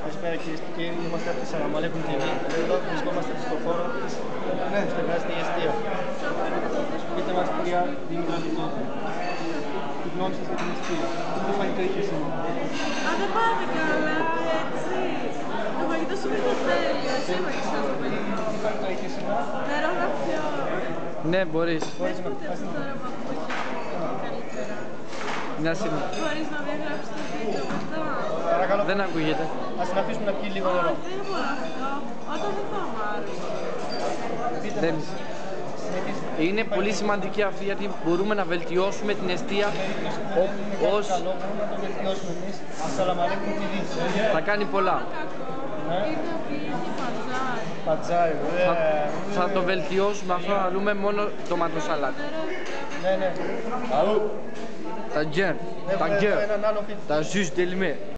Καλησπέρα κυρίες και κύριοι, είμαστε από τη Salam Aleikum TV. Εδώ βρισκόμαστε στο χώρο της στεγαστή εστία. Πείτε μας κυρία Δήμητρα Βιτώτη, τη γνώμη σας για την εστία. Τι φαγητό είχε σήμερα? Α, δεν πάμε καλά, έτσι. Το φαγητό σήμερα ήταν τέλειο, εσύ είπες το φαγητό. Τι φαγητό είχε σήμερα? Νερογραφιό. Ναι, μπορείς. Πες ποτέ αυτό τώρα που ακούγεται καλύτερα. Μια στιγμή. Μπορείς να διαγράψεις το βίντεο μετά? Παρακαλώ. Δεν ακούγεται. Ας την αφήσουμε να πιει λίγο νερό. Δεν μπορώ αυτό. Όταν δεν θα μ' άρεσε. Πείτε Δεν- μας. Συνεχίστε. Είναι πολύ σημαντική αυτή γιατί μπορούμε να βελτιώσουμε την εστία ως Καλό, μπορούμε να το βελτιώσουμε εμείς. Salam Aleikum TV. θα κάνει πολλά. Κακό. Είναι να πηγαίνει πατζάρι. Πατζάρι, Θα, βέβαια. θα το βελτιώσουμε αυτό να δούμε μόνο τοματοσαλάτα. Ναι, ναι. Αου. Τα γκέρ, τα Έχουμε γκέρ, έναν άλλο φίλο. τα ζουζ τελιμέ.